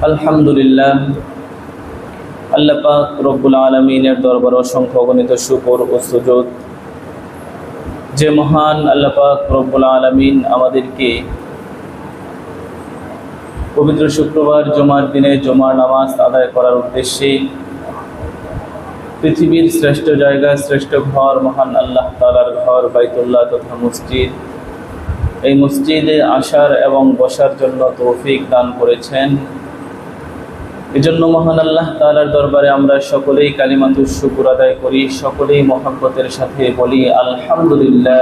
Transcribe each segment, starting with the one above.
আলহামদুলিল্লাহ, আল্লাহ পাক রব্বুল আলামিনের দরবারে অসংখ্য অগণিত শুকর ও সুজুদ। যে মহান আল্লাহ পাক রব্বুল আলামিন আমাদেরকে পবিত্র শুক্রবার জুমার দিনে জুমার নামাজ আদায় করার উদ্দেশ্যে পৃথিবীর শ্রেষ্ঠ জায়গা, শ্রেষ্ঠ ঘর, মহান আল্লাহ তাআলার ঘর বাইতুল্লাহ তথা মসজিদ, এই মসজিদে আসার এবং বসার জন্য তৌফিক দান করেছেন। এজন্য মহান আল্লাহ তাআলার দরবারে আমরা সকলেই কালিমাতুশ শুকর আদায় করি, সকলেই মহব্বতের সাথে বলি আলহামদুলিল্লাহ।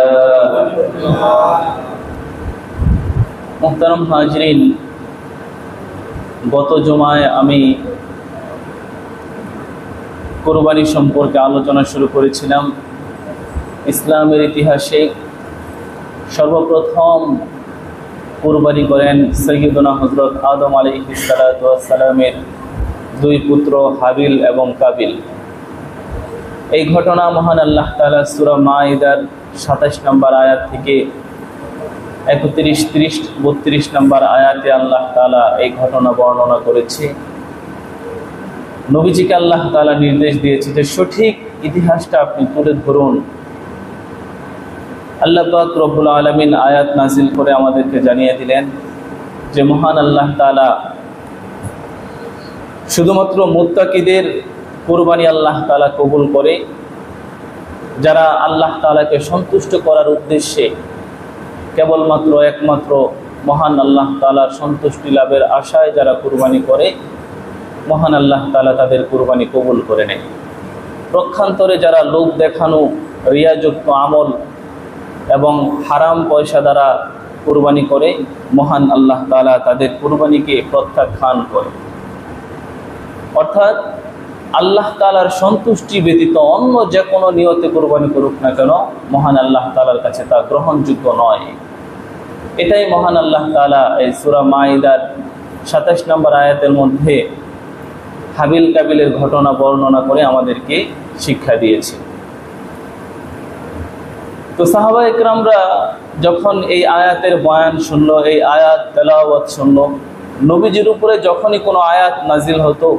মুহতারাম হাজরিন, গত জুমায় আমি কুরবানি সম্পর্কে আলোচনা শুরু করেছিলাম। ইসলামের ইতিহাসে সর্বপ্রথম কুরবানি করেন সৈয়দনা হযরত আদম আলাইহিস সালাতু ওয়াস সালামের দুই পুত্র হাবিল এবং কাবিল। এই ঘটনা মহান আল্লাহ তাআলা সূরা মাইদার ২৭ নম্বর আয়াত থেকে ৩১, ৩০, ৩২ নম্বর আয়াতে আল্লাহ তাআলা এই ঘটনা বর্ণনা করেছে। নবীজিকে আল্লাহ তাআলা নির্দেশ দিয়েছে যে সঠিক ইতিহাসটা আপনি তুলে ধরুন। আল্লাহ পাক রব্বুল আলামিন আয়াত নাজিল করে আমাদেরকে জানিয়ে দিলেন যে মহান আল্লাহ তাআলা শুধুমাত্র মুত্তাকিদের কুরবানি আল্লাহ তাআলা কবুল করে। যারা আল্লাহ তাআলাকে সন্তুষ্ট করার উদ্দেশ্যে কেবলমাত্র একমাত্র মহান আল্লাহ তাআলার সন্তুষ্টি লাভের আশায় যারা কুরবানি করে, মহান আল্লাহ তাআলা তাদের কুরবানি কবুল করে নেয়। পক্ষান্তরে যারা লোক দেখানো, রিয়াযুক্ত আমল এবং হারাম পয়সা দ্বারা কুরবানি করে, মহান আল্লাহ তাআলা তাদের কুরবানিকে প্রত্যাখ্যান করে। অর্থাৎ আল্লাহ তাআলার সন্তুষ্টি ব্যতীত অন্য যে কোনো নিয়তে কুরবানি করুক না কেন, মহান আল্লাহ তাআলার কাছে তা গ্রহণযোগ্য নয়। এটাই মহান আল্লাহ তাআলা এই সূরা মাইদার ২৭ নম্বর আয়াতের মধ্যে হাবিল কাবিলের ঘটনা বর্ণনা করে আমাদেরকে শিক্ষা দিয়েছে। তো সাহাবা ইকরামরা যখন এই আয়াতের বয়ান শুনলো, এই আয়াত তেলাওয়াত শুনলো, নবীজির উপরে যখনই কোনো আয়াত নাজিল হতো,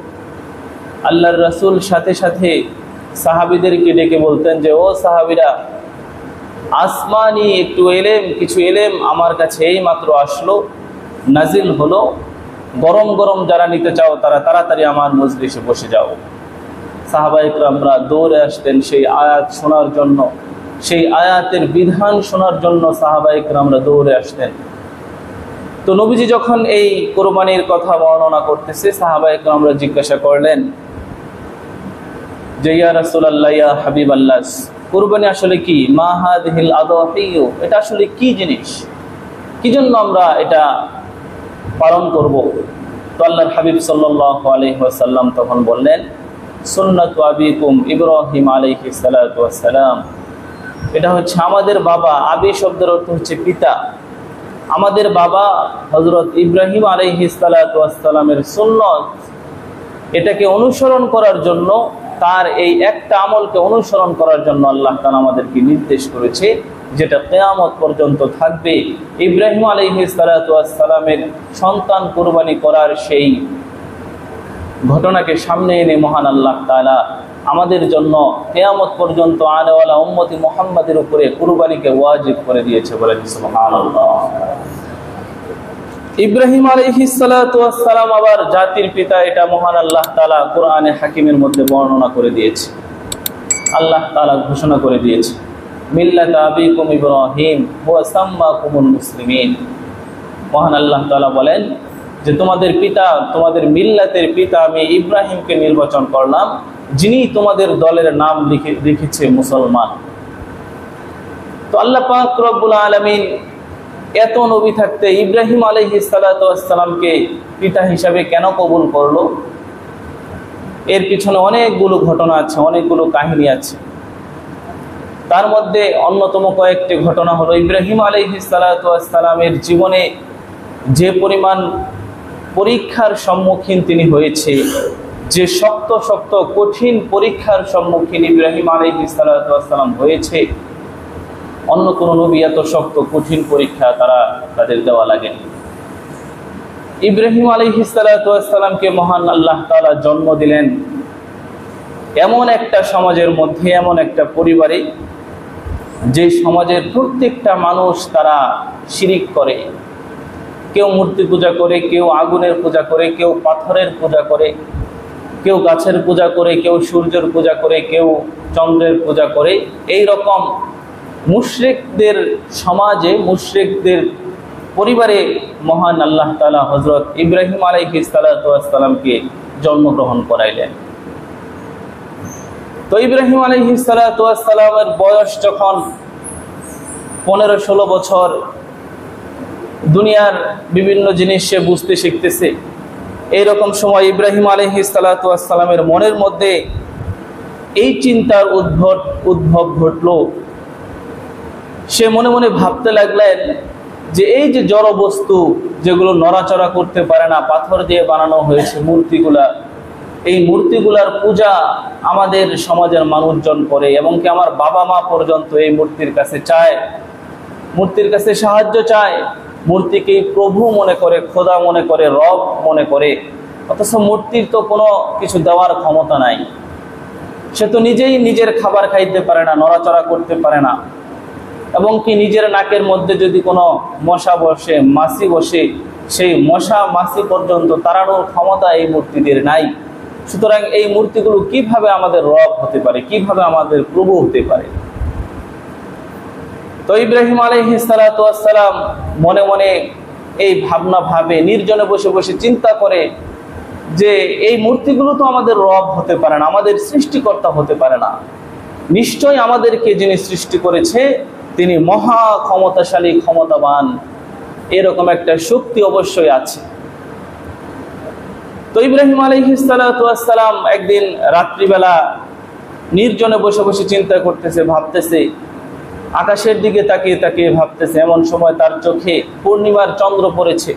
আল্লাহর রাসূল সাথে সাথে সাহাবীদেরকে ডেকে বলতেন যে ও সাহাবীরা, আসমানি কিছু এলেম আমার কাছে এই মাত্র আসলো, নাজিল হলো, গরম গরম যারা নিতে চাও তারা তাড়াতাড়ি আমার মজলিসে বসে যাও। সাহাবা ইকরামরা দৌড়ে আসতেন সেই আয়াত শোনার জন্য, সেই আয়াতের বিধান শোনার জন্য সাহাবা ইকরামরা দৌড়ে আসতেন। তো নবীজি যখন এই কুরবানির কথা বর্ণনা করতেছে, সাহাবা ইকরামরা জিজ্ঞাসা করলেন যে ইয়া রাসূলুল্লাহ, ইয়া হাবিবাল্লাহ, কুরবানি আসলে কি? মা হাযিহিল আদাহিয়্যু, এটা আসলে কি জিনিস, কি জন্য আমরা এটা পালন করব? তো আল্লাহর হাবিব সাল্লাল্লাহু আলাইহি ওয়াসাল্লাম তখন বললেন, সুন্নাতু আবিকুম ইব্রাহিম আলাইহিস সালাতু ওয়াস সালাম, এটা হচ্ছে আমাদের বাবা, আবি শব্দের অর্থ হচ্ছে পিতা, আমাদের বাবা হযরত ইব্রাহিম আলাইহিস সালাতু ওয়াস সালামের সুন্নাত। এটাকে অনুসরণ করার জন্য, তার এই একটা আমলকে অনুসরণ করার জন্য আল্লাহ তাআলা আমাদেরকে নির্দেশ করেছে, যেটা কিয়ামত পর্যন্ত থাকবে। ইব্রাহিম আলাইহিস সালাতু ওয়াস সালামের সন্তান কুরবানি করার সেই ঘটনাকে সামনে এনে মহান আল্লাহ তাআলা আমাদের জন্য কিয়ামত পর্যন্ত আনেওয়ালা উম্মতি মুহাম্মাদের উপরে কুরবানিকে ওয়াজিব করে দিয়েছে। বলেন সুবহানাল্লাহ। ইব্রাহিম আলাইহিস সালাতু ওয়াস সালাম আবার জাতির পিতা, এটা মহান আল্লাহ তাআলা কোরআনে হাকিমের মধ্যে বর্ণনা করে দিয়েছে। আল্লাহ তাআলা ঘোষণা করে দিয়েছে, মিল্লাত আবিকুম ইব্রাহিম ওয়া সাম্মাকুমুল মুসলিমিন। মহান আল্লাহ তাআলা বলেন যে তোমাদের পিতা, তোমাদের মিল্লাতের পিতা আমি ইব্রাহিমকে নির্বাচন করলাম, যিনি তোমাদের দলের নাম লিখেছে মুসলমান। তো আল্লাহ পাক রব্বুল আলামিন এত নবী থাকতে ইব্রাহিম আলাইহিস সালাতু ওয়াস সালামকে পিতা হিসাবে কেন কবুল করলো? এর পিছনে অনেকগুলো ঘটনা আছে, অনেকগুলো কাহিনী আছে। তার মধ্যে অন্যতম কয়েকটি ঘটনা হলো, ইব্রাহিম আলাইহিস সালাতু ওয়াস সালামের জীবনে যে পরিমাণ পরীক্ষার সম্মুখীন তিনি হয়েছে, যে শক্ত শক্ত কঠিন পরীক্ষার সম্মুখীন ইব্রাহিম আলাইহিস সালাতু ওয়াস সালাম হয়েছে, অন্য কোনো নবী এত শক্ত কঠিন পরীক্ষা তাদের দেওয়া লাগেনি। ইব্রাহিম আলাইহিস সালাতু ওয়াস সালামকে মহান আল্লাহ তাআলা জন্ম দিলেন এমন একটা সমাজের মধ্যে, এমন একটা পরিবারে যে সমাজের প্রত্যেকটা মানুষ তারা শিরিক করে। কেউ মূর্তি পূজা করে, কেউ আগুনের পূজা করে, কেউ পাথরের পূজা করে, কেউ গাছের পূজা করে, কেউ সূর্যের পূজা করে, কেউ চন্দ্রের পূজা করে। এই রকম মুশরিকদের সমাজে, মুশরিকদের পরিবারে মহান আল্লাহ তাআলা হযরত ইব্রাহিম আলাইহিস সালাতু ওয়াস সালামকে জন্মগ্রহণ করাইলেন। তো ইব্রাহিম আলাইহিস সালাতু ওয়াস সালামের বয়স যখন 15-16 বছর, দুনিয়ার বিভিন্ন জিনিস সে বুঝতে শিখতেছে। এইরকম সময় ইব্রাহিম আলাইহিস সালাতু ওয়াস সালামের মনের মধ্যে এই চিন্তার উদ্ভব ঘটলো। সে মনে মনে ভাবতে লাগলেন যে এই যে জড় বস্তু যেগুলো নড়াচড়া করতে পারে না, পাথর দিয়ে বানানো হয়েছে মূর্তিগুলা, এই মূর্তিগুলার পূজা আমাদের সমাজের মানুষজন করে, এবং কি আমার বাবা মা পর্যন্ত এই মূর্তির কাছে চায়, মূর্তির কাছে সাহায্য চায়, মূর্তিকে প্রভু মনে করে, খোদা মনে করে, রব মনে করে। অথচ মূর্তির তো কোনো কিছু দেওয়ার ক্ষমতা নাই। সে তো নিজেই নিজের খাবার খাইতে পারে না, নড়াচড়া করতে পারে না, এবং কি নিজের নাকের মধ্যে যদি কোনো মশা বসে, মাছি বসে, সেই মশা মাছি পর্যন্ত তাড়ানোর ক্ষমতা এই মূর্তিদের নাই। সুতরাং এই মূর্তিগুলো কিভাবে আমাদের রব হতে পারে, কিভাবে আমাদের প্রভু হতে পারে? তো ইব্রাহিম আলাইহিস সালাতু ওয়াস সালাম মনে মনে এই ভাবনা ভাবে, নির্জনে বসে বসে চিন্তা করে যে এই মূর্তিগুলো তো আমাদের রব হতে পারে না, আমাদের সৃষ্টিকর্তা হতে পারে না। নিশ্চয়ই আমাদেরকে যিনি সৃষ্টি করেছে তিনি মহা ক্ষমতাশালী, ক্ষমতাবান, এরকম একটা শক্তি অবশ্যই আছে। তো ইব্রাহিম আলাইহিস সালাতু ওয়াস সালাম একদিন রাত্রিবেলা নির্জনে বসে বসে চিন্তা করতেছে, ভাবতেছে, আকাশের দিকে তাকিয়ে তাকিয়ে ভাবতেছে। এমন সময় তার চোখে পূর্ণিমার চন্দ্র পড়েছে।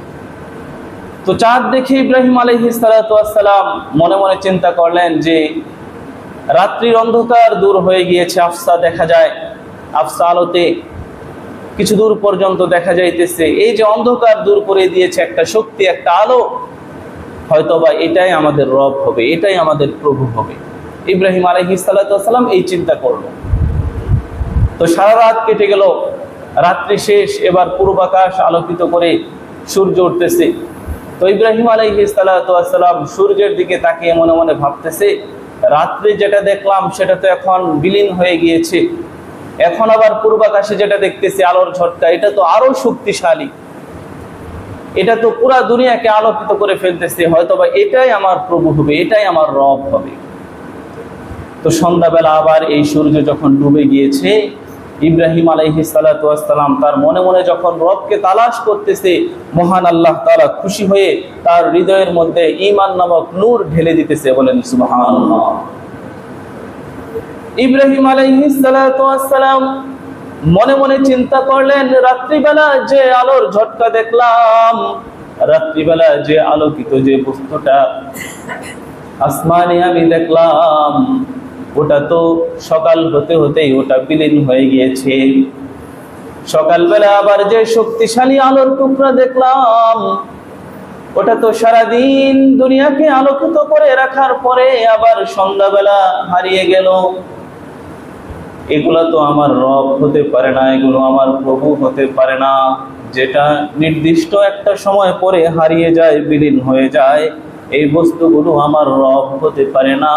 তো চাঁদ দেখে ইব্রাহিম আলাইহিস সালাতু ওয়াস সালাম মনে মনে চিন্তা করলেন যে রাত্রির অন্ধকার দূর হয়ে গিয়েছে, আফসা দেখা যায়, আফসা আলোতে কিছু দূর পর্যন্ত দেখা যাইতেছে। এই যে অন্ধকার দূর করে দিয়েছে একটা শক্তি, একটা আলো, হয়তোবা এটাই আমাদের রব হবে, এটাই আমাদের প্রভু হবে। ইব্রাহিম আলাইহিস সালাতু ওয়াস সালাম এই চিন্তা করলো। তো সারা রাত কেটে গেল, রাত্রি শেষ, এবার পূর্বাকাশ আলোকিত করে সূর্য উঠতেছে। তো ইব্রাহিম আলাইহিস সালাতু ওয়াস সালাম সূর্যের দিকে তাকিয়ে মনে মনে ভাবতেছে, রাত্রে যেটা দেখলাম সেটা তো এখন বিলীন হয়ে গিয়েছে, এখন আবার পূর্বাকাশে যেটা দেখতেছি আলোর ঝটকা, এটা তো আরো শক্তিশালী, এটা তো পুরা দুনিয়াকে আলোকিত করে ফেলতেছে, হয়তোবা এটাই আমার প্রভু হবে, এটাই আমার রব হবে। তো সন্ধ্যাবেলা আবার এই সূর্য যখন ডুবে গিয়েছে, ইব্রাহিম আলাইহিস সালাতু ওয়াস সালাম তার মনে মনে যখন রবকে তালাশ করতেছে, মহান আল্লাহ তাআলা খুশি হয়ে তার হৃদয়ের মধ্যে ঈমান নামক নূর ঢেলে দিতেছে। বলেন সুবহানাল্লাহ। ইব্রাহিম আলাইহিস সালাতু ওয়াস সালাম মনে মনে চিন্তা করলেন, রাত্রিবেলা যে আলোর ঝটকা দেখলাম, রাত্রিবেলা যে আলোকিত যে বস্তুটা আসমানে আমি দেখলাম, ওটা তো সকাল হতে হতেই ওটা বিলীন হয়ে গিয়েছে। সকালবেলা আবার যে শক্তিশালী আলোর টুকরা দেখলাম, ওটা তো সারাদিন দুনিয়াকে আলোকিত করে রাখার পরে আবার সন্ধ্যাবেলা হারিয়ে গেল। এগুলো তো আমার রব হতে পারে না, এগুলো আমার প্রভু হতে পারে না। যেটা নির্দিষ্ট একটা সময় পরে হারিয়ে যায়, বিলীন হয়ে যায়, এই বস্তুগুলো আমার রব হতে পারে না।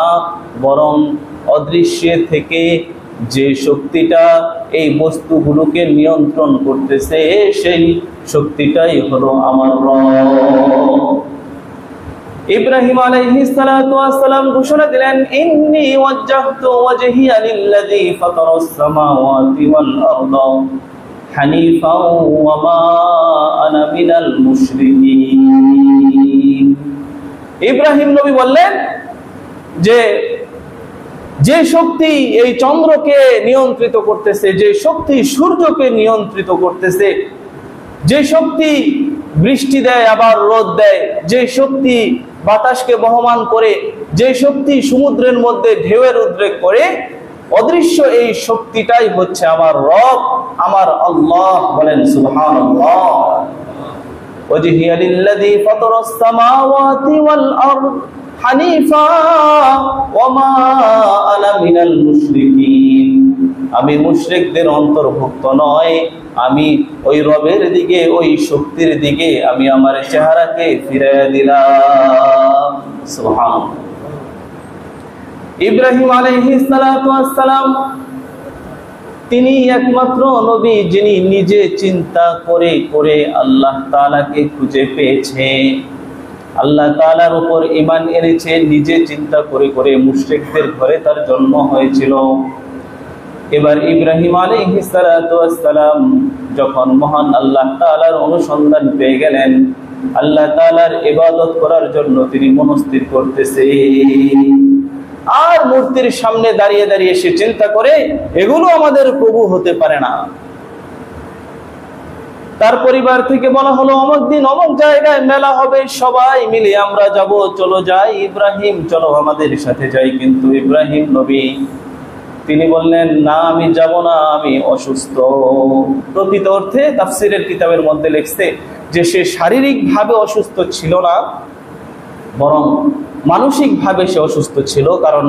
বরং অদৃশ্য থেকে যে শক্তিটা এই বস্তুগুলোকে নিয়ন্ত্রণ করতেছে, সেই শক্তিটাই হলো আমার রব। ইব্রাহিম আলাইহিস সালাতু ওয়াস সালাম ঘোষণা দিলেন, ইন্নী ওয়াজ্জাহতু ওয়াজহিয়া লিল্লাযী ফাতারাস সামাওয়াতি ওয়াল আরদা হানিফাও ওয়া মা আনা মিনাল মুশরিকিন। ইব্রাহিম নবী বললেন যে যে শক্তি এই চন্দ্রকে নিয়ন্ত্রিত করতেছে, যে শক্তি সূর্যকে নিয়ন্ত্রিত করতেছে, যে শক্তি বৃষ্টি দেয় আবার রোদ দেয়, যে শক্তি বাতাসকে বহমান করে, যে শক্তি সমুদ্রের মধ্যে ঢেউয়ের উদ্রেক করে, অদৃশ্য এই শক্তিটাই হচ্ছে আমার রব, আমার আল্লাহ। বলেন সুবহানাল্লাহ। ওয়াজহিয়া লিল্লাযী ফাতারাস সামাওয়াতি ওয়াল আরদ হানিফা ওয়া মা আনা মিনাল মুশরিকিন। আমি মুশরিকদের অন্তর্ভুক্ত নয়, আমি ওই রবের দিকে, ওই শক্তির দিকে আমি আমার চেহারাকে ফিরিয়ে দিলাম। সুবহানাল্লাহ। ইব্রাহিম আলাইহিস সালাতু ওয়াস সালাম তিনি একমাত্র নবী যিনি নিজে চিন্তা করে করে আল্লাহ তাআলাকে খুঁজে পেয়েছে, আল্লাহ তাআলার উপর ঈমান এনেছে, নিজে চিন্তা করে করে। মুশরিকদের ঘরে তার জন্ম হয়েছিল। এবার ইব্রাহিম আলাইহিস সালাতু ওয়াস সালাম যখন মহান আল্লাহ তাআলার অনুসন্ধান পেয়ে গেলেন, আল্লাহ তাআলার ইবাদত করার জন্য তিনি মনস্থির করতেছে। আর মূর্তির সামনে দাঁড়িয়ে দাঁড়িয়ে সে চিন্তা করে এগুলো আমাদের প্রভু হতে পারে না। তার পরিবার থেকে বলা হলো অমুক দিন অমুক জায়গায় মেলা হবে, সবাই মিলে আমরা যাব, চলো যাই। ইব্রাহিম চলো আমাদের সাথে যাই। কিন্তু ইব্রাহিম নবী তিনি বললেন না, আমি যাব না, আমি অসুস্থ। প্রকৃত অর্থে তাফসীরের কিতাবের মধ্যে লিখছে যে সে শারীরিকভাবে অসুস্থ ছিল না, বরং মানসিকভাবে সে অসুস্থ ছিল। কারণ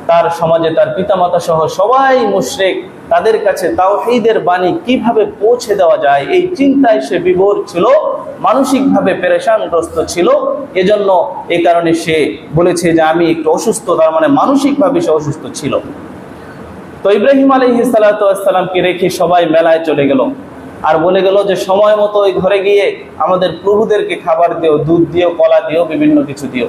তার সমাজে তার পিতামাতা সহ সবাই মুশরিক, তাদের কাছে তাওহীদের বাণী কিভাবে পৌঁছে দেওয়া যায় এই চিন্তায় সে বিভোর ছিল, মানসিকভাবে পেরেশানগ্রস্ত ছিল। এজন্য এই কারণে সে বলেছে যে আমি একটু অসুস্থ, তার মানে মানসিকভাবে সে অসুস্থ ছিল। তো ইব্রাহিম আলাইহিস সালাতু ওয়াস সালামকে রেখে সবাই মেলায় চলে গেল আর বলে গেল যে সময় মতো ওই ঘরে গিয়ে আমাদের প্রভুদেরকে খাবার দিও, দুধ দিও, কলা দিও, বিভিন্ন কিছু দিও।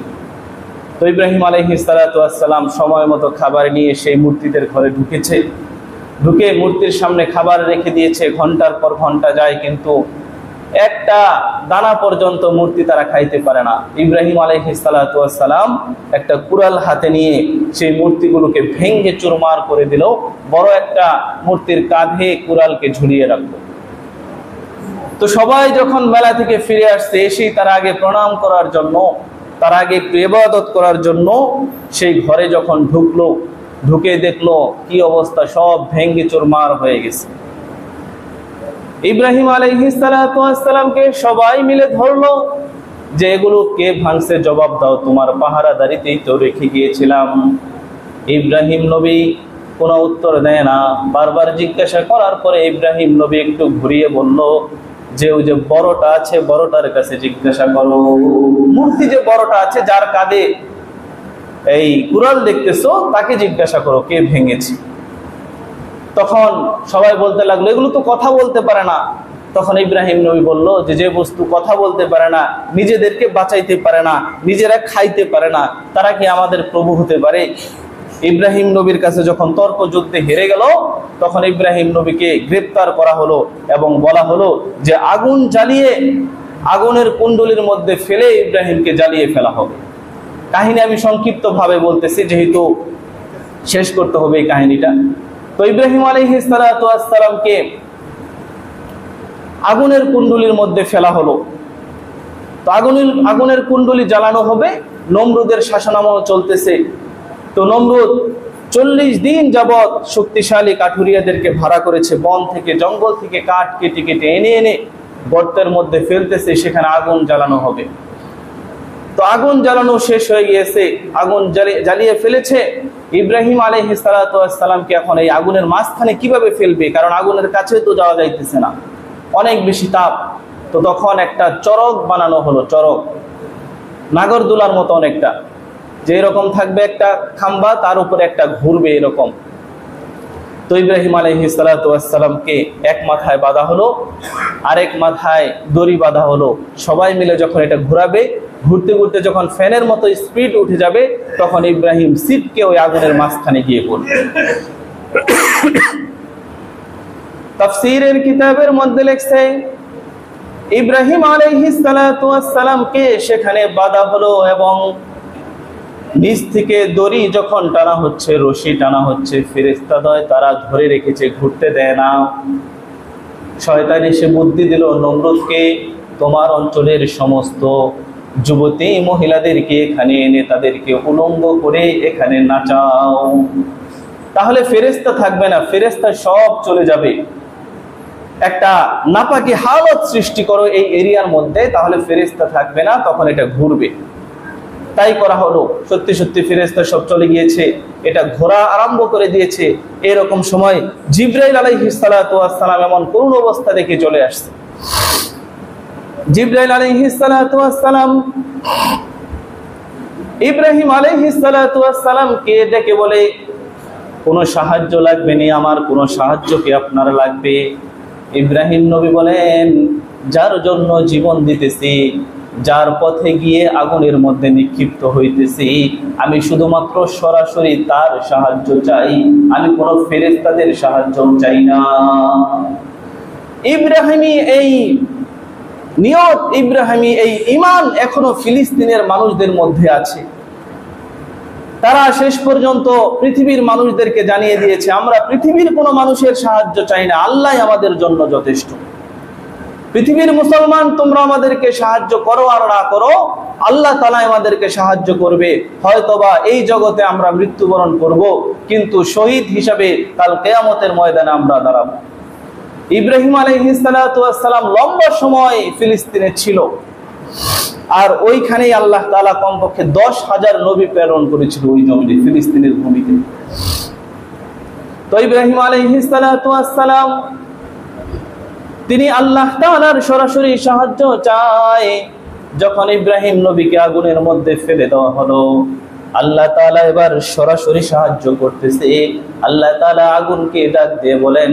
তো ইব্রাহিম আলাইহিস সালাতু ওয়াস সালাম সময় মতো খাবার নিয়ে সেই মূর্তিদের ঘরে ঢুকেছে। ঢুকে মূর্তির সামনে খাবার রেখে দিয়েছে। ঘন্টার পর ঘন্টা যায়, কিন্তু একটা দানা পর্যন্ত মূর্তি তারা খাইতে পারে না। ইব্রাহিম আলাইহিস সালাতু ওয়াস সালাম একটা কুড়াল হাতে নিয়ে সেই মূর্তিগুলোকে ভেঙে চুরমার করে দিল। বড় একটা মূর্তির কাঁধে কুড়ালকে ঝুলিয়ে রাখলো। তো সবাই যখন মেলা থেকে ফিরে আসছে, এসেই তার আগে প্রণাম করার জন্য, তার আগে একটু ইবাদত করার জন্য সেই ঘরে যখন ঢুকলো, ঢুকে দেখলো কি অবস্থা, সব ভেঙে চুরমার হয়ে গেছে। ইব্রাহিম আলাইহিস সালাতু ওয়াস সালামকে সবাই মিলে ধরলো যে এগুলো কে ভাঙছে, জবাব দাও, তোমার পাহারাদারিতেই তো রেখে গিয়েছিলাম। ইব্রাহিম নবী কোনো উত্তর দেয় না। বারবার জিজ্ঞাসা করার পরে ইব্রাহিম নবী একটু ঘুরিয়ে বলল যে ওই যে বড়টা আছে, বড়টার কাছে জিজ্ঞাসা করো। মূর্তি যে বড়টা আছে, যার কাঁধে এই কুড়াল দেখতেছো, তাকে জিজ্ঞাসা করো কে ভেঙেছে। তখন সবাই বলতে লাগলো এগুলো তো কথা বলতে পারে না। তখন ইব্রাহিম নবী বলল যে যে বস্তু কথা বলতে পারে না, নিজেদেরকে বাঁচাইতে পারে না, নিজেরা খাইতে পারে না, তারা কি আমাদের প্রভু হতে পারে? ইব্রাহিম নবীর কাছে যখন তর্ক যুদ্ধে হেরে গেল, তখন ইব্রাহিম নবীকে গ্রেফতার করা হলো এবং বলা হলো যে আগুন জ্বালিয়ে আগুনের কুণ্ডলীর মধ্যে ফেলে ইব্রাহিমকে জ্বালিয়ে ফেলা হবে। কাহিনী আমি সংক্ষিপ্ত ভাবে বলতেছি, যেহেতু শেষ করতে হবে এই কাহিনীটা। তো ইব্রাহিম আলাইহিস সালাতু ওয়াস সালামকে আগুনের কুণ্ডলীর মধ্যে ফেলা হলো। তো আগুনের কুণ্ডলী জ্বালানো হবে, নমরুদের শাসনামল চলতেছে। তো নমরুদ 40 দিন যাবৎ শক্তিশালী কাঠুরিয়াদেরকে ভাড়া করেছে, বন থেকে জঙ্গল থেকে কাঠ কেটে কেটে এনে এনে গর্তের মধ্যে ফেলতেছে, সেখানে আগুন জ্বালানো হবে। তো আগুন জ্বালানো শেষ হয়ে গিয়েছে, আগুন জ্বালিয়ে ফেলেছে। ইব্রাহিম আলাইহিস সালাতু ওয়াস সালামকে এখন এই আগুনের মাঝখানে কিভাবে ফেলবে, কারণ আগুনের কাছে তো যাওয়া যাইতেছে না, অনেক বেশি তাপ। তো তখন একটা চরক বানানো হলো, চরক নাগরদোলার মতো অনেকটা, যে এরকম থাকবে একটা খাম্বা, তার উপরে একটা ঘুরবে এরকম। তো ইব্রাহিম আলাইহিস সালাতু ওয়াস সালামকে এক মাথায় বাঁধা হলো, আরেক মাথায় দড়ি বাঁধা হলো। সবাই মিলে যখন এটা ঘোরাবে, ঘুরতে ঘুরতে যখন ফ্যানের মতো স্পিড উঠে যাবে, তখন ইব্রাহিম সিটকে ওই আগুনের মাঝখানে গিয়ে পড়বে। তাফসীরের কিতাবের মধ্যে লেখছে ইব্রাহিম আলাইহিস সালাতু ওয়াস সালামকে সেখানে বাঁধা হলো এবং নিচ থেকে দড়ি যখন টানা হচ্ছে, রশি টানা হচ্ছে, ফেরেশতাদ্বয় তারা ধরে রেখেছে, ঘুরতে দেয় না। শয়তান এসে বুদ্ধি দিল নমরুদকে, তোমার অঞ্চলের সমস্ত যুবতী মহিলাদেরকে এখানে এনে তাদেরকে উলঙ্গ করে এখানে নাচাও, তাহলে ফেরেশতা থাকবে না, ফেরেশতা সব চলে যাবে। একটা নাপাকি হালত সৃষ্টি করো এই এরিয়ার মধ্যে, তাহলে ফেরেশতা থাকবে না, তখন এটা ঘুরবে। তাই করা হলো। সত্যি সত্যি ফেরেশতা সব চলে গিয়েছে, এটা ঘোরা আরম্ভ করে দিয়েছে। এরকম সময় জিবরাইল আলাইহিস সালাতু ওয়াস সালাম এমন করুণ অবস্থা দেখে চলে আসছে। জিবরাইল আলাইহিস সালাতু ওয়াস সালাম ইব্রাহিম আলাইহিস সালাতু ওয়াস সালামকে ডেকে বলে, কোনো সাহায্য লাগবে না আমার, কোনো সাহায্য কি আপনার লাগবে? ইব্রাহিম নবী বলেন, যার জন্য জীবন দিতেছি, যার পথে গিয়ে আগুনের মধ্যে নিক্ষিপ্ত হইতেছি, আমি শুধুমাত্র সরাসরি তার সাহায্য চাই, আমি কোনো ফেরেশতাদের সাহায্য চাই না। ইব্রাহিমী এই নিয়ত, ইব্রাহিমী এই ঈমান এখনো ফিলিস্তিনের মানুষদের মধ্যে আছে। তারা শেষ পর্যন্ত পৃথিবীর মানুষদেরকে জানিয়ে দিয়েছে, আমরা পৃথিবীর কোনো মানুষের সাহায্য চাই না, আল্লাহ আমাদের জন্য যথেষ্ট। পৃথিবীর মুসলমান তোমরা আমাদেরকে সাহায্য করো আর না করো, আল্লাহ তাআলা আমাদেরকে সাহায্য করবে। হয়তোবা এই জগতে আমরা মৃত্যুবরণ করব, কিন্তু শহীদ হিসাবে কাল কিয়ামতের ময়দানে আমরা দাঁড়াবো। ইব্রাহিম আলাইহিস সালাতু ওয়াস সালাম লম্বা সময় ফিলিস্তিনে ছিল, আর ওইখানেই আল্লাহ তাআলা কমপক্ষে 10,000 নবী প্রেরণ করেছিল ওই জমিনে, ফিলিস্তিনের ভূমিতে। তো ইব্রাহিম আলাইহিস সালাতু ওয়াস সালাম তিনি আল্লাহ তাআলার সরাসরি সাহায্য চায়। যখন ইব্রাহিম নবীকে আগুনের মধ্যে ফেলে দেওয়া হলো, আল্লাহ তাআলা এবার সরাসরি সাহায্য করতেছে। আল্লাহ তাআলা আগুনকে ডাক দিয়ে বলেন,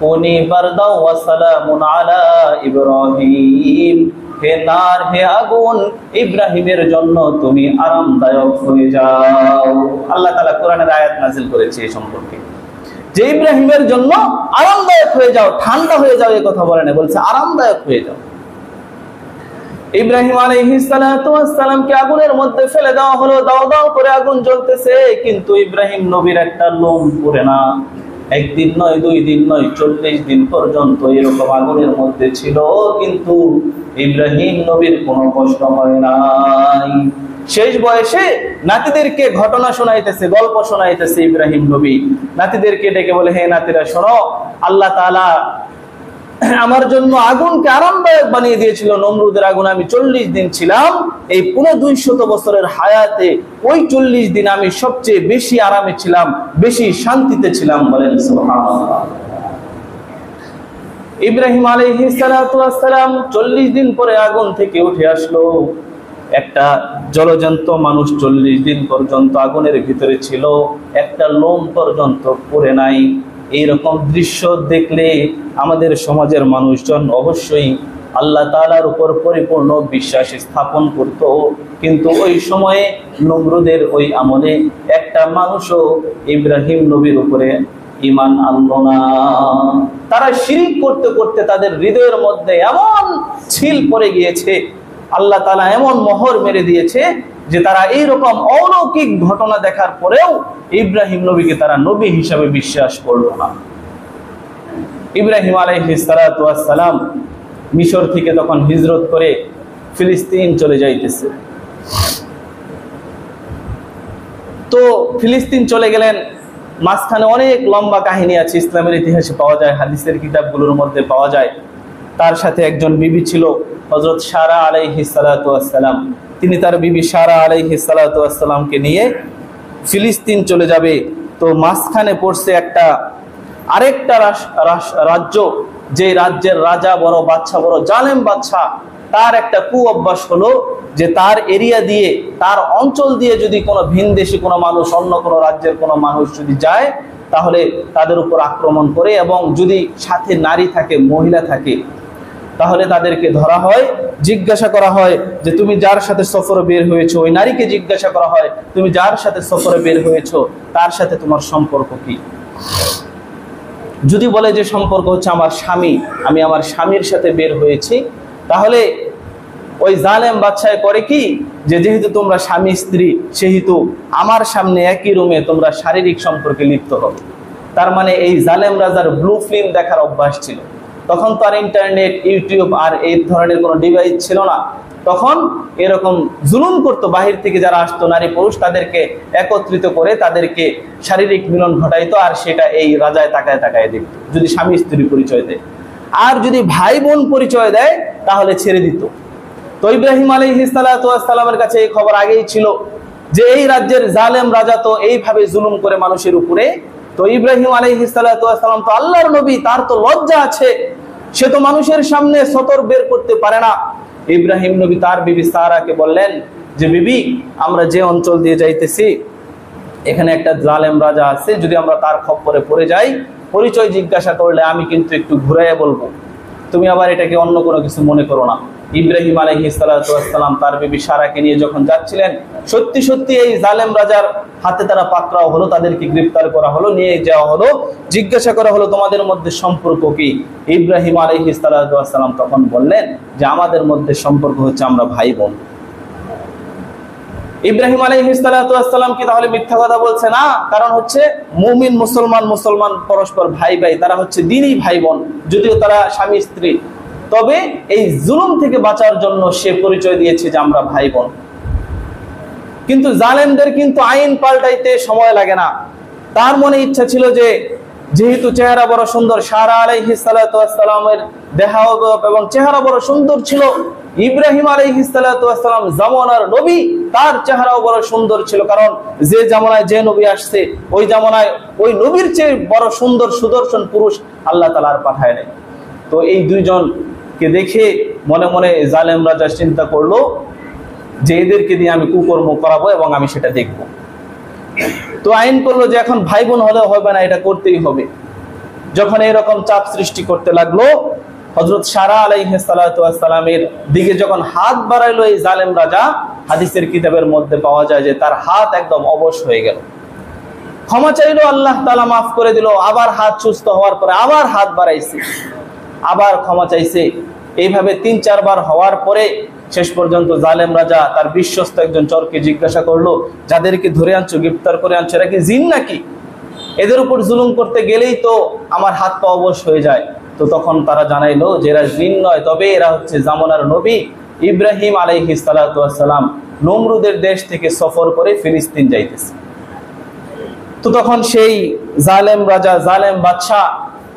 কুনি বারদাও ওয়া সালামুন আলা ইব্রাহিম, হে নার, হে আগুন, ইব্রাহিমের জন্য তুমি আরামদায়ক হয়ে যাও। আল্লাহ তাআলা কোরআনের আয়াত নাযিল করেছে এই সম্পর্কে, যে ইব্রাহিমের জন্য আরামদায়ক হয়ে যাও, ঠান্ডা হয়ে যাও, এই কথা বলে না, বলছে আরামদায়ক হয়ে যাও। ইব্রাহিম আলাইহিস সালাতু ওয়াস সালামকে আগুনের মধ্যে ফেলে দেওয়া হলো, দাও দাও করে আগুন জ্বলতেছে, কিন্তু ইব্রাহিম নবীর একটা লোম পুড়ে না। একদিন নয়, 2 দিন নয়, 40 দিন পর্যন্ত এরকম আগুনের মধ্যে ছিল, কিন্তু ইব্রাহিম নবীর কোনো কষ্ট হয় নাই। শেষ বয়সে নাতিদেরকে ঘটনা শোনাইতেছে, গল্প শোনাইতেছে ইব্রাহিম নবী। নাতিদেরকে ডেকে বলে, হে নাতিরা শোনো, আল্লাহ তাআলা আমার জন্য আগুনকে আরামদায়ক বানিয়ে দিয়েছিল। নমরুদের আগুন আমি 40 দিন ছিলাম, এই 250 বছরের হায়াতে ওই 40 দিন আমি সবচেয়ে বেশি আরামে ছিলাম, বেশি শান্তিতে ছিলাম। বলেন সুবহানাল্লাহ। ইব্রাহিম আলাইহিস সালাতু ওয়াস সালাম 40 দিন পরে আগুন থেকে উঠে আসলো। একটা জলজন্ত মানুষ 40 দিন পর্যন্ত আগুনের ভিতরে ছিল, একটা লোম পর্যন্ত পড়ে নাই। এইরকম দৃশ্য দেখলে আমাদের সমাজের মানুষজন অবশ্যই আল্লাহ তাআলার উপর পরিপূর্ণ বিশ্বাস স্থাপন করত, কিন্তু ওই সময়ে নমরুদের ওই আমলে একটা মানুষও ইব্রাহিম নবীর উপরে ঈমান আনলো না। তারা শিরক করতে করতে তাদের হৃদয়ের মধ্যে এমন ছিল পড়ে গিয়েছে, আল্লাহ তাআলা এমন মোহর মেরে দিয়েছে যে তারা এইরকম অলৌকিক ঘটনা দেখার পরেও ইব্রাহিম নবীকে তারা নবী হিসাবে বিশ্বাস করলো না। ইব্রাহিম আলাইহিস সালাতু ওয়াস সালাম মিশর থেকে তখন হিজরত করে ফিলিস্তিন চলে যাইতেছে। তো ফিলিস্তিন চলে গেলেন, মাঝখানে অনেক লম্বা কাহিনী আছে, ইসলামের ইতিহাসে পাওয়া যায়, হাদিসের কিতাবগুলোর মধ্যে পাওয়া যায়। তার সাথে একজন বিবি ছিল, হযরত সারা আলাইহিস সালাতু ওয়াস সালাম। তিনি তার বিবি সারা আলাইহিস সালাতু ওয়াস সালামকে নিয়ে ফিলিস্তিন চলে যাবে। তো মাঝখানে পড়ছে আরেকটা রাজ্য, যে রাজ্যের রাজা বড়, বাদশা বড় জালেম বাদশা। তার একটা কুঅভ্যাস হলো যে তার এরিয়া দিয়ে, তার অঞ্চল দিয়ে যদি কোনো ভিনদেশী কোনো মানুষ, অন্য কোনো রাজ্যের কোনো মানুষ যদি যায়, তাহলে তাদের উপর আক্রমণ করে, এবং যদি সাথে নারী থাকে, মহিলা থাকে, তাহলে তাদেরকে ধরা হয়, জিজ্ঞাসা করা হয় যে তুমি যার সাথে সফরে বের হয়েছো, ওই নারীকে জিজ্ঞাসা করা হয় তুমি যার সাথে সফরে বের হয়েছো তার সাথে তোমার সম্পর্ক কি। যদি বলে যে সম্পর্ক হচ্ছে আমার স্বামী, আমি আমার স্বামীর সাথে বের হয়েছি, তাহলে ওই জালেম বাদশা করে কি, যে যেহেতু তোমরা স্বামী স্ত্রী, সেহেতু আমার সামনে একই রুমে তোমরা শারীরিক সম্পর্কে লিপ্ত হবে। তার মানে এই জালেম রাজার ব্লু ফিল্ম দেখার অভ্যাস ছিল। তখন তো আর ইন্টারনেট, ইউটিউব আর এই ধরনের কোনো ডিভাইস ছিল না। তখন এরকম জুলুম করতো, বাহির থেকে যারা আসতো নারী পুরুষ, তাদেরকে একত্রিত করে তাদেরকে শারীরিক মিলন ঘটাইতো, আর সেটা এই রাজায় তাকায় তাকায় দেখতো, যদি স্বামী স্ত্রী পরিচয় দেয়। আর যদি ভাই বোন পরিচয় দেয় তাহলে ছেড়ে দিত। তো ইব্রাহিম আলাইহিস সালাতু ওয়াস সালামের কাছে এই খবর আগেই ছিল যে এই রাজ্যের জালেম রাজা তো এইভাবে জুলুম করে মানুষের উপরে। তো ইব্রাহিম আলাইহিস সালাতু ওয়াস সালাম তো আল্লাহর নবী, তার তো লজ্জা আছে, সে তো মানুষের সামনে সতর বের করতে পারে না। ইব্রাহিম নবী তার বিবি সারাকে বললেন যে বিবি, আমরা যে অঞ্চল দিয়ে যাইতেছি এখানে একটা জালেম রাজা আছে, যদি আমরা তার খপ্পরে পড়ে যাই, পরিচয় জিজ্ঞাসা করলে আমি কিন্তু একটু ঘুরাইয়া বলবো, তুমি আবার এটাকে অন্য কোনো কিছু মনে করো না। ইব্রাহিম আলাইহিস সালাতু ওয়াস সালাম তার বিবি সারাকে নিয়ে যখন যাচ্ছিলেন, সত্যি সত্যি এই জালেম রাজার হাতে তারা পাকড়াও হলো, তাদেরকে গ্রেফতার করা হলো, নিয়ে যাওয়া হলো, জিজ্ঞাসা করা হলো তোমাদের মধ্যে সম্পর্ক কি। ইব্রাহিম আলাইহিস সালাতু ওয়াস সালাম তখন বললেন যে আমাদের মধ্যে সম্পর্ক হচ্ছে আমরা ভাই বোন। ইব্রাহিম আলাইহিস সালাতু ওয়াস সালাম কি তাহলে মিথ্যা কথা বলছে না? কারণ হচ্ছে মুমিন মুসলমান পরস্পর ভাই ভাই, তারা হচ্ছে দ্বীনি ভাই বোন, যদিও তারা স্বামী স্ত্রী, তবে এই জুলুম থেকে বাঁচার জন্য সে পরিচয় দিয়েছে যে আমরা ভাই বোন। কিন্তু জালেমদের কিন্তু আইন পাল্টাইতে সময় লাগে না। তার মনে ইচ্ছা ছিল যে যেহেতু চেহারা বড় সুন্দর, সারা আলাইহিস সালাতু ওয়াস সালামের দেহা এবং চেহারা বড় সুন্দর ছিল, ইব্রাহিম আলাইহিস সালাতু ওয়াস সালাম জামানার নবী, তার চেহারাও বড় সুন্দর ছিল, কারণ যে জামানায় যে নবী আসছে ওই জামানায় ওই নবীর চেয়ে বড় সুন্দর সুদর্শন পুরুষ আল্লাহ তাআলা আর পাঠায় নাই। তো এই দুইজনকে দেখে মনে মনে জালেম রাজা চিন্তা করলো যে এদেরকে দিয়ে আমি কুকর্ম করাবো এবং আমি সেটা দেখব। তো আইন করলো যে এখন ভাই বোন হলেও হবে না, এটা করতেই হবে। যখন এরকম চাপ সৃষ্টি করতে লাগলো, হযরত সারা আলাইহিস সালাতু ওয়াস সালামের দিকে যখন হাত বাড়াইলো এই জালেম রাজা, হাদিসের কিতাবের মধ্যে পাওয়া যায় যে তার হাত একদম অবশ হয়ে গেল। ক্ষমা চাইলো, আল্লাহ তাআলা মাফ করে দিল। আবার হাত সুস্থ হওয়ার পরে আবার হাত বাড়াইছে, আবার ক্ষমা চাইছে। এইভাবে ৩-৪ বার হওয়ার পরে শেষ পর্যন্ত জালেম রাজা তার বিশ্বস্ত একজন চরকে জিজ্ঞাসা করলো, যাদেরকে ধরে আনছো, গ্রেফতার করে আনছো, এরা কি জিন নাকি? এদের উপর জুলুম করতে গেলেই তো আমার হাত পা অবশ হয়ে যায়। তো তখন তারা জানাইলো যে এরা জিন নয়, তবে এরা হচ্ছে জামানার নবী ইব্রাহিম আলাইহিস সালাতু ওয়াস সালাম নমরুদের দেশ থেকে সফর করে ফিলিস্তিন যাইতেছে। তো তখন সেই জালেম রাজা, জালেম বাদশা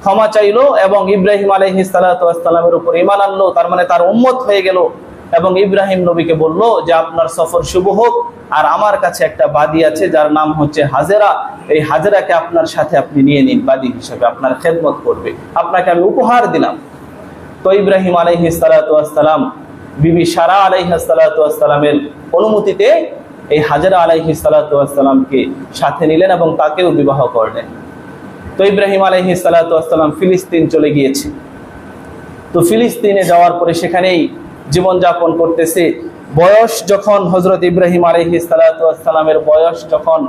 ক্ষমা চাইলো এবং ইব্রাহিম আলাইহিস সালাতু ওয়াস সালামের উপর ঈমান আনলো, তার মানে তার উম্মত হয়ে গেল। এবং ইব্রাহিম নবীকে বলল যে আপনার সফর শুভ হোক, আর আমার কাছে একটা বাদী আছে যার নাম হচ্ছে হাজেরা, এই হাজেরাকে আপনার সাথে আপনি নিয়ে নিন, বাদী হিসেবে আপনার খেদমত করবে, আপনাকে আমি উপহার দিলাম। তো ইব্রাহিম আলাইহিস সালাতু ওয়াস সালাম বিবি সারা আলাইহিস সালাতু ওয়াস সালামের অনুমতিতে এই হাজেরা আলাইহিস সালাতু ওয়াস সালামকে সাথে নিলেন এবং তাকেও বিবাহ করলেন। তো ইব্রাহিম আলাইহিস সালাতু ওয়াস সালাম ফিলিস্তিন চলে গিয়েছে। তো ফিলিস্তিনে যাওয়ার পরে সেখানেই জীবনযাপন করতেছে। বয়স যখন হযরত ইব্রাহিম আলাইহিস সালাতু ওয়াস সালামের বয়স যখন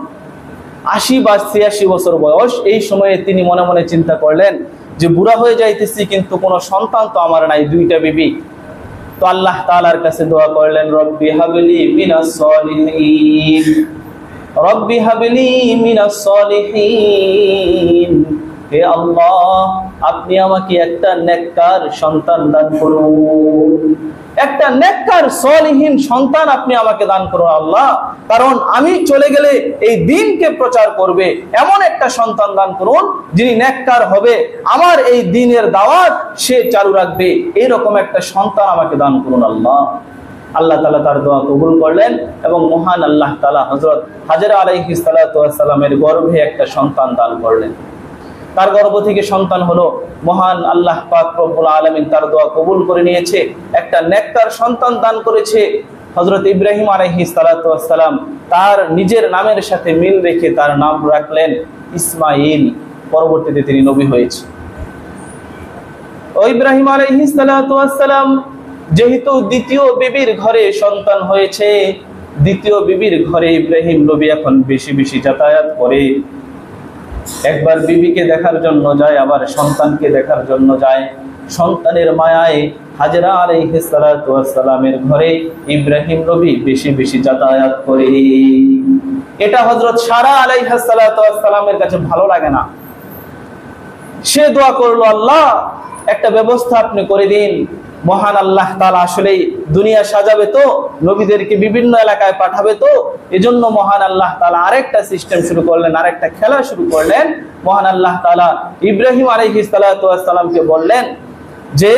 ৮০ বা ৮৬ বছর বয়স, এই সময়ে তিনি মনে মনে চিন্তা করলেন যে বুড়া হয়ে যাইতেছি, কিন্তু কোনো সন্তান তো আমার নাই, 2টা বিবি। তো আল্লাহ তাআলার কাছে দোয়া করলেন, রব্বি হাবলি মিনাস সলিহিন, রব্বি হাবলি মিনাস সলিহিন, হে আল্লাহ আপনি আমাকে একটা নেককার সন্তান দান করুন, একটা নেককার সলিহিন সন্তান আপনি আমাকে দান করুন আল্লাহ, কারণ আমি চলে গেলে এই দ্বীনকে প্রচার করবে, এমন একটা সন্তান দান করুন যিনি নেককার হবে, আমার এই দ্বীনের দাওয়াত সে চালু রাখবে, এইরকম একটা সন্তান আমাকে দান করুন আল্লাহ। আল্লাহ তাআলা তার দোয়া কবুল করলেন এবং মহান আল্লাহ তাআলা হযরত হাজেরা আলাইহিস সালাতু ওয়াস সালামের গর্ভে একটা সন্তান দান করলেন। তার গর্ভ থেকে সন্তান হলো, মহান আল্লাহ পাক রব্বুল আলামিন তার দোয়া কবুল করে নিয়েছে, একটা নেককার সন্তান দান করেছে। হযরত ইব্রাহিম আলাইহিস সালাতু ওয়াস সালাম তার নিজের নামের সাথে মিল রেখে তার নাম রাখলেন ইসমাঈল। পরবর্তীতে তিনি নবী হয়েছে। ও ইব্রাহিম আলাইহিস সালাতু ওয়াস সালাম যেহেতু দ্বিতীয় বিবির ঘরে সন্তান হয়েছে, দ্বিতীয় বিবির ঘরে ইব্রাহিম নবী এখন বেশি বেশি যাতায়াত করে। একবার বিবিকে দেখার জন্য যায়, আবার সন্তানকে দেখার জন্য যায়। সন্তানের মায়ায় হাজেরা আলাইহিস সালাতু ওয়াস সালামের ঘরে ইব্রাহিম নবী বেশি বেশি যাতায়াত করে। এটা হযরত সারা আলাইহিস সালাতু ওয়াস সালামের কাছে ভালো লাগে না। সে দোয়া করলো, আল্লাহ একটা ব্যবস্থা আপনি করে দিন। মহান আল্লাহ তাআলা আসলেই দুনিয়া সাজাবে তো, নবীদেরকে বিভিন্ন এলাকায় পাঠাবে তো, এজন্য মহান আল্লাহ তাআলা আরেকটা সিস্টেম শুরু করলেন, আরেকটা খেলা শুরু করলেন। মহান আল্লাহ তাআলা ইব্রাহিম আলাইহিস সালাতু ওয়াস সালামকে বললেন যে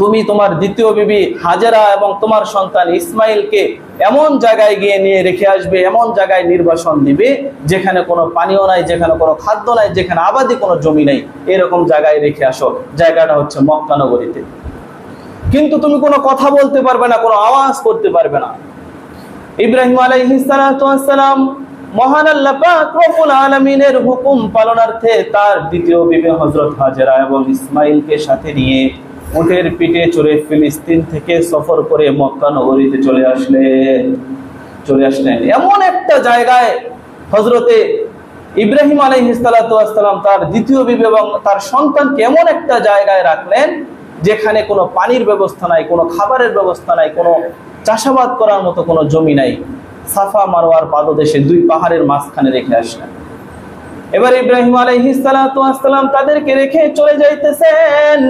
তুমি তোমার দ্বিতীয় বিবি হাজেরা এবং তোমার সন্তান ইসমাইলকে এমন জায়গায় গিয়ে নিয়ে রেখে আসবে, এমন জায়গায় নির্বাসন দিবে যেখানে কোনো পানীয় নাই, যেখানে কোনো খাদ্য নাই, যেখানে আবাদি কোনো জমি নেই, এরকম জায়গায় রেখে আসো। জায়গাটা হচ্ছে মক্কা নগরীতে। কিন্তু তুমি কোনো কথা বলতে পারবে না, কোনো আওয়াজ করতে পারবে না। ইব্রাহিম আলাইহিস সালাতু ওয়াস সালাম মহান আল্লাহ পাক রব্বুল আলামিনের হুকুম পালনার্থে তার দ্বিতীয় বিবি হযরত হাজেরা এবং ইসমাইলকে সাথে নিয়ে উটের পিঠে চড়ে ফিলিস্তিন থেকে সফর করে মক্কা নগরীতে চলে আসলেন। এমন একটা জায়গায় হযরতে ইব্রাহিম আলাইহিস সালাতু ওয়াস সালাম তার দ্বিতীয় বিবি এবং তার সন্তানকে এমন একটা জায়গায় রাখলেন যেখানে কোনো পানির ব্যবস্থা নাই, কোনো খাবারের ব্যবস্থা নাই, কোনো চাষাবাদ করার মতো কোনো জমি নাই। সাফা মারওয়ার পাদদেশে দুই পাহাড়ের মাঝখানে রেখে আসলেন। এবার ইব্রাহিম আলাইহিস সালাতু ওয়াস সালাম তাদেরকে রেখে চলে যাইতেছেন।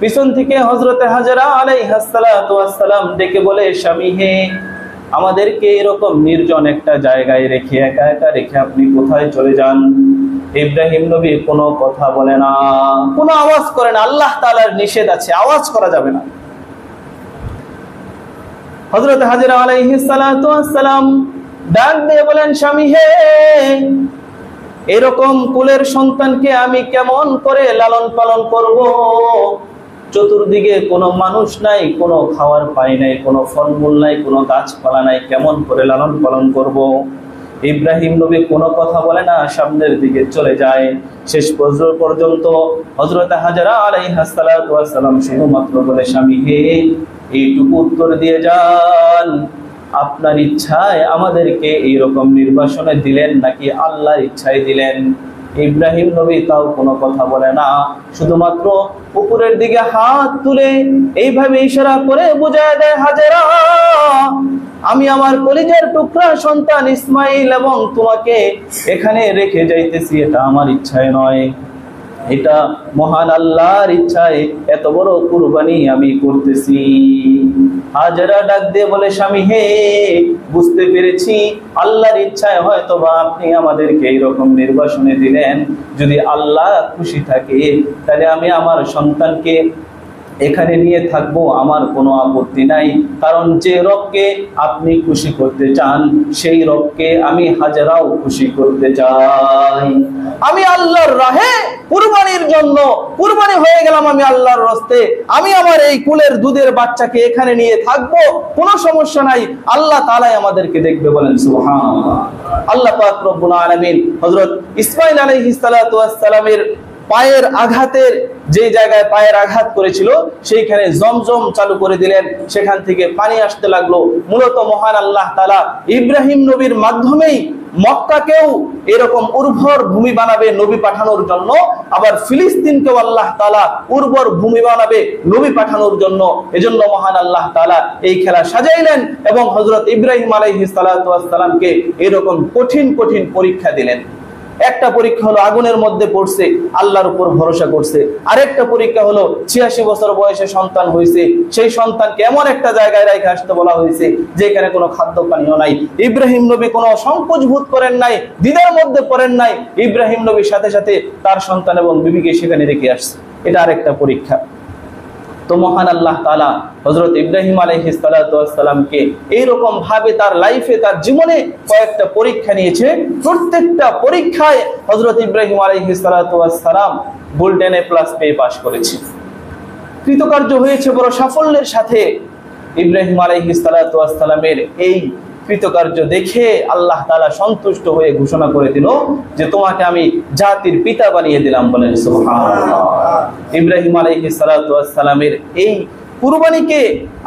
পিছন থেকে হযরতে হাজেরা আলাইহাস সালাতু ওয়াস সালাম ডেকে বলে, স্বামী হে, আমাদেরকে এরকম নির্জন একটা জায়গায় রেখে একা একা রেখে আপনি কোথায় চলে যান? ইব্রাহিম নবী কোনো কথা বলে না, কোনো আওয়াজ করে না। আল্লাহ তাআলার নিষেধ আছে, আওয়াজ করা যাবে না। হযরত হাজেরা আলাইহিস সালাতু ওয়াস সালাম ডাক দিয়ে বলেন, স্বামী হে, এরকম কুলের সন্তানকে আমি কেমন করে লালন পালন করব? চতুর্দিকে কোনো মানুষ নাই, কোনো খাওয়ার পাই নাই, কোনো ফলমূল নাই, কোনো গাছপালা নাই, কেমন করে লালন পালন করব? ইব্রাহিম নবী কোনো কথা বলে না, সামনের দিকে চলে যায়। শেষ পর্যন্ত হযরত হাজেরা আলাইহাস সালাতু ওয়াস সালাম শুধুমাত্র বলে, স্বামী হে, এইটুকু উত্তর দিয়ে যান, আপনার ইচ্ছায় আমাদেরকে এইরকম নির্বাসনে দিলেন নাকি আল্লাহর ইচ্ছায় দিলেন? ইব্রাহিম নবী তাও কোনো কথা বলে না, শুধুমাত্র উপরের দিকে হাত তুলে এইভাবে ইশারা করে বুঝায় দেয়, হাজেরা, আমি আমার কলিজার টুকরা সন্তান ইসমাইল এবং তোমাকে এখানে রেখে যাইতেছি, এটা আমার ইচ্ছায় নয়, এটা মহান আল্লাহর ইচ্ছায় এত বড় কুরবানি আমি করতেছি। হাজেরা ডাক দিয়ে বলে, স্বামী হে, বুঝতে পেরেছি আল্লাহর ইচ্ছায় হয়তো বা আপনি আমাদেরকে এইরকম নির্বাসনে দিলেন। যদি আল্লাহ খুশি থাকে তাহলে আমি আমার সন্তানকে এখানে নিয়ে থাকবো, আমার কোনো আপত্তি নাই। কারণ যে রবকে আপনি খুশি করতে চান সেই রবকে আমি হাজেরাও খুশি করতে চাই। আমি আল্লাহর রাহে কুরবানির জন্য কুরবানি হয়ে গেলাম, আমি আল্লাহর রাস্তে। আমি আমার এই কুলের দুধের বাচ্চাকে এখানে নিয়ে থাকবো, কোনো সমস্যা নাই। আল্লাহ তাআলাই আমাদেরকে দেখবে, বলেন সুবহানাল্লাহ। আল্লাহ পাক রব্বুল আলামিন হযরত ইসমাঈল আলাইহিস সালাতু ওয়াস সালামের পায়ের আঘাতের যে জায়গায় পায়ের আঘাত করেছিল সেইখানে জমজম চালু করে দিলেন, সেখান থেকে পানি আসতে লাগলো। মূলত মহান আল্লাহ তাআলা ইব্রাহিম নবীর মাধ্যমেই মক্কাকেও এরকম উর্বর ভূমি বানাবে নবী পাঠানোর জন্য, আবার ফিলিস্তিনকেও আল্লাহ তাআলা উর্বর ভূমি বানাবে নবী পাঠানোর জন্য। এজন্য মহান আল্লাহ তাআলা এই খেলা সাজাইলেন এবং হযরত ইব্রাহিম আলাইহিস সালাতু ওয়াস সালামকে এরকম কঠিন কঠিন পরীক্ষা দিলেন। একটা পরীক্ষা হলো আগুনের মধ্যে পড়ছে, আল্লাহর উপর ভরসা করছে। আরেকটা পরীক্ষা হলো 86 বছর বয়সে সন্তান হয়েছে, সেই সন্তানকে এমন একটা জায়গায় রেখে আসতে বলা হয়েছে যেখানে কোনো খাদ্য পানীয় নাই। ইব্রাহিম নবী কোনো সংকোচ বোধ করেন নাই, দ্বিধার মধ্যে পড়েন নাই। ইব্রাহিম নবীর সাথে সাথে তার সন্তান এবং বিবিকে সেখানে রেখে আসছে। এটা আরেকটা পরীক্ষা। তো মহান আল্লাহ তাআলা হযরত ইব্রাহিম আলাইহিস সালাতু ওয়াস সালামকে এইরকম ভাবে তার লাইফে, তার জীবনে কয়েকটা পরীক্ষা নিয়েছে। প্রত্যেকটা পরীক্ষায় হযরত ইব্রাহিম আলাইহিস সালাতু ওয়াস সালাম গোল্ডেন এ প্লাস পেয়ে পাশ করেছে, কৃতকার্য হয়েছে বড় সাফল্যের সাথে। ইব্রাহিম আলাইহিস সালাতু ওয়াস সালামের এই কৃতকার্য দেখে আল্লাহ তাআলা সন্তুষ্ট হয়ে ঘোষণা করে দিল যে তোমাকে আমি জাতির পিতা বানিয়ে দিলাম, বলেন সুবহানাল্লাহ। ইব্রাহিম আলাইহিস সালাতু ওয়াস সালামের এই কুরবানিকে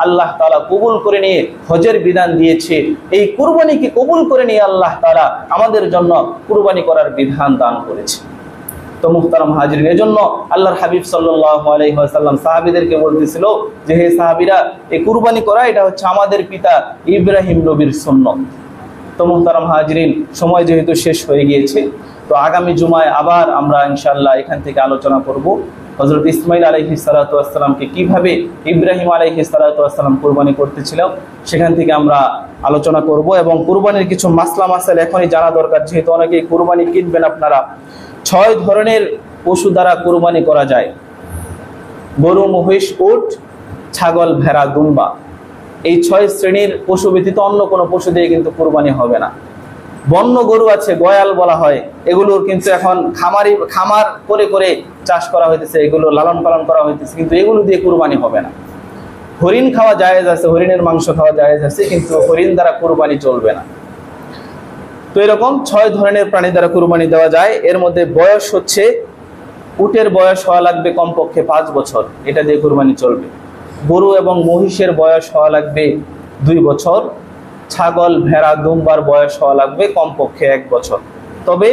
আল্লাহ তাআলা কবুল করে নিয়ে হজের বিধান দিয়েছে। এই কুরবানিকে কবুল করে নিয়ে আল্লাহ তাআলা আমাদের জন্য কুরবানি করার বিধান দান করেছে। তো মুহতারাম হাজিরিন, এজন্য আল্লাহর হাবিব সাল্লাল্লাহু আলাইহি ওয়াসাল্লাম সাহাবীদেরকে বলতেছিল যে হে সাহাবীরা, এই কুরবানি করা এটা হচ্ছে আমাদের পিতা ইব্রাহিম নবীর সুন্নাত। তো মুহতারাম হাজিরিন, সময় যেহেতু শেষ হয়ে গিয়েছে, তো আগামী জুমায় আবার আমরা ইনশাআল্লাহ এখান থেকে আলোচনা করব হযরত ইসমাঈল আলাইহিস সালাতু ওয়াস সালামকে কিভাবে ইব্রাহিম আলাইহিস সালাতু ওয়াস সালাম কুরবানি করতেছিল সেখান থেকে আমরা আলোচনা করব। এবং কুরবানির কিছু মাসলা মাসাইল এখনই জানা দরকার, যেহেতু অনেকেই কুরবানি কিনবেন। আপনারা 6 ধরনের পশু দ্বারা কুরবানি করা যায়। গরু, মহিষ, উট, ছাগল, ভেড়া, দুম্বা, এই 6 শ্রেণীর পশু ব্যতীত অন্য কোনো পশু দিয়ে কিন্তু কুরবানি হবে না। বন্য গরু আছে, গয়াল বলা হয়, এগুলোর কিন্তু এখন খামার করে করে চাষ করা হইতেছে, এগুলো লালন পালন করা হইতেছে, কিন্তু এগুলো দিয়ে কুরবানি হবে না। হরিণ খাওয়া জায়েজ আছে, হরিণের মাংস খাওয়া জায়েজ আছে, কিন্তু হরিণ দ্বারা কুরবানি চলবে না। তো এরকম 6 ধরনের প্রাণী দ্বারা কুরবানি দেওয়া যায়। এর মধ্যে বয়স হচ্ছে, উটের বয়স হওয়া লাগবে কমপক্ষে 5 বছর, এটা দিয়ে কুরবানি চলবে। গরু এবং মহিষের বয়স হওয়া লাগবে 2 বছর। ছাগল, ভেড়া, দুম্বার বয়স হওয়া লাগবে কমপক্ষে 1 বছর। তবে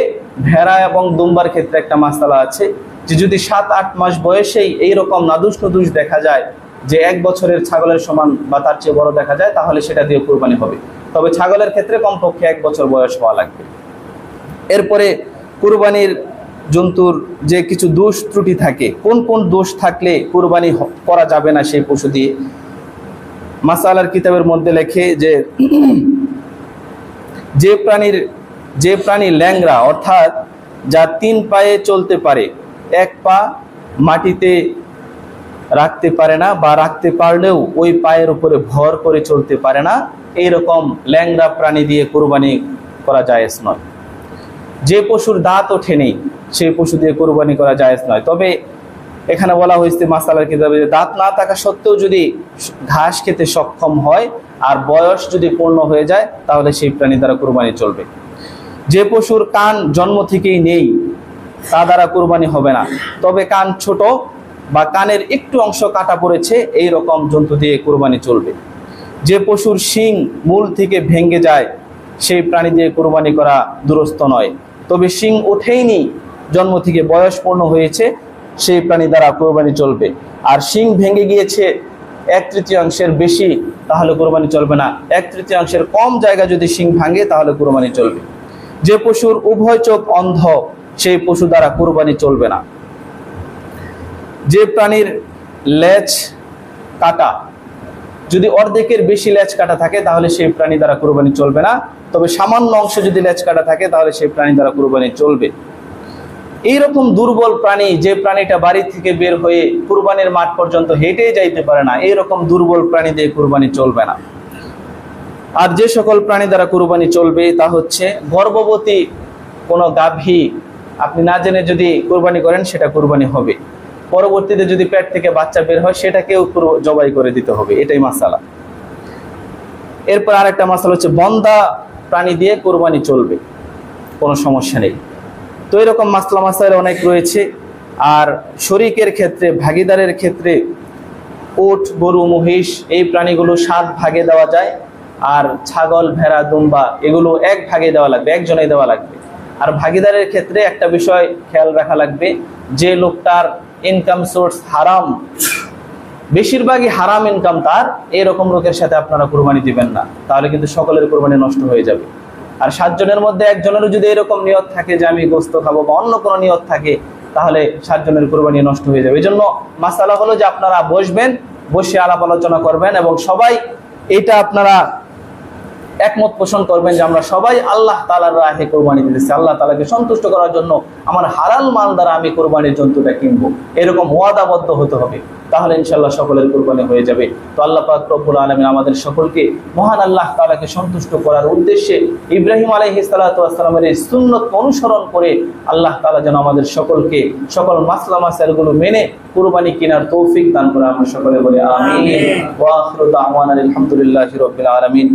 ভেড়া এবং দুম্বার ক্ষেত্রে একটা মাসালা আছে, যে যদি 7-8 মাস বয়সেই এইরকম নাদুস নুদুস দেখা যায়, যে 1 বছরের ছাগলের সমান বা তার চেয়ে বড় দেখা যায়, তাহলে সেটা দিয়ে কুরবানি হবে। তবে ছাগলের ক্ষেত্রে কমপক্ষে 1 বছর বয়স হওয়া লাগবে। এরপরে কুরবানির জন্তুর যে কিছু দোষ ত্রুটি থাকে, কোন কোন দোষ থাকলে কুরবানি করা যাবে না সেই পশু দিয়ে, মাসালার কিতাবের মধ্যে লেখে যে প্রাণী ল্যাংড়া, অর্থাৎ যা 3 পায়ে চলতে পারে, 1 পা মাটিতে রাখতে পারে না, বা রাখতে পারলেও ওই পায়ের উপরে ভর করে চলতে পারে না, এইরকম ল্যাংড়া প্রাণী দিয়ে কুরবানি করা জায়েজ নয়। যে পশুর দাঁত ওঠেনি সেই পশু দিয়ে কুরবানি করা জায়েজ নয়। তবে এখানে বলা হয়েছে মাসালার কিতাবে, যে দাঁত না থাকা সত্ত্বেও যদি ঘাস খেতে সক্ষম হয় আর বয়স যদি পূর্ণ হয়ে যায়, তাহলে সেই প্রাণী দ্বারা কুরবানি চলবে। যে পশুর কান জন্ম থেকেই নেই, তা দ্বারা কুরবানি হবে না। তবে কান ছোট বা কানের একটু অংশ কাটা পড়েছে, এই রকম জন্তু দিয়ে কুরবানি চলবে। যে পশুর শিং মূল থেকে ভেঙে যায়, সেই প্রাণী দিয়ে কুরবানি করা দুরস্ত নয়। তবে শিং ওঠেইনি, জন্ম থেকে বয়স পূর্ণ হয়েছে, সেই প্রাণী দ্বারা কুরবানি চলবে। আর শিং ভেঙে গিয়েছে 1/3 বেশি, তাহলে কুরবানি চলবে না। 1/3 কম জায়গা যদি শিং ভাঙে, তাহলে কুরবানি চলবে। যে পশুর উভয় চোখ অন্ধ, সেই পশু দ্বারা কুরবানি চলবে না। যে প্রাণীর লেজ কাটা, যদি অর্ধেকের বেশি লেজ কাটা থাকে, তাহলে সেই প্রাণী দ্বারা কুরবানি চলবে না। তবে সামান্য অংশ যদি লেজ কাটা থাকে, তাহলে সেই প্রাণী দ্বারা কুরবানি চলবে। এইরকম দুর্বল প্রাণী, যে প্রাণীটা বাড়ি থেকে বের হয়ে কুরবানির মাঠ পর্যন্ত হেঁটে যাইতে পারে না, এইরকম দুর্বল প্রাণী দিয়ে কুরবানি চলবে না। আর যে সকল প্রাণী দ্বারা কুরবানি চলবে, তা হচ্ছে গর্ভবতী কোনো গাভী আপনি না জেনে যদি কুরবানি করেন, সেটা কুরবানি হবে। পরবর্তীতে যদি পেট থেকে বাচ্চা বের হয়, সেটাকেও জবাই করে দিতে হবে, এটাই মাসালা। এরপর আরেকটা মাসালা হচ্ছে, বন্ধা প্রাণী দিয়ে কুরবানি চলবে, কোনো সমস্যা নেই। তো এরকম মাসাইল অনেক রয়েছে। আর শরীকের ক্ষেত্রে, ভাগিদারের ক্ষেত্রে উট, গরু, মহিষ, এই প্রাণীগুলো 7 ভাগে দেওয়া যায়। আর ছাগল, ভেড়া, দুম্বা এগুলো 1 ভাগে দেওয়া লাগবে, একজনেই দেওয়া লাগবে। আর ভাগিদারের ক্ষেত্রে একটা বিষয় খেয়াল রাখা লাগবে, যে লোকটার ইনকাম সোর্স হারাম, বেশিরভাগই হারাম ইনকাম তার, এরকম লোকের সাথে আপনারা কুরবানি দিবেন না, তাহলে কিন্তু সকলের কুরবানি নষ্ট হয়ে যাবে। আর 7 জনের মধ্যে একজনেরও যদি এরকম নিয়ত থাকে যে আমি গোস্ত খাবো, বা অন্য কোনো নিয়ত থাকে, তাহলে 7 জনের কুরবানি নষ্ট হয়ে যাবে। এই জন্য মাসালা হলো যে আপনারা বসবেন, বসে আলাপ আলোচনা করবেন, এবং সবাই এটা আপনারা একমত পোষণ করবেন যে আমরা সবাই আল্লাহ তাআলার রাহে কুরবানি দিতেছি, আল্লাহ তাআলাকে সন্তুষ্ট করার জন্য আমার হালাল মাল দ্বারা আমি কুরবানির জন্তুটা কিনবো, এরকম ওয়াদাবদ্ধ হতে হবে। তাহলে ইনশাআল্লাহ সকলের কুরবানি হয়ে যাবে। তো আল্লাহ পাক রব্বুল আলামিন আমাদের সকলকে মহান আল্লাহ তাআলাকে সন্তুষ্ট করার উদ্দেশ্যে ইব্রাহিম আলাইহিস সালাতু ওয়াস সালামের এই সুন্নাত অনুসরণ করে আল্লাহ তাআলা যেন আমাদের সকলকে সকল মাসলা মাসাইলগুলো মেনে কুরবানি কেনার তৌফিক দান করে। আমরা সকলে বলি আমিন। ওয়া আখিরু দাওয়ানা আলহামদুলিল্লাহি রাব্বিল আলামিন।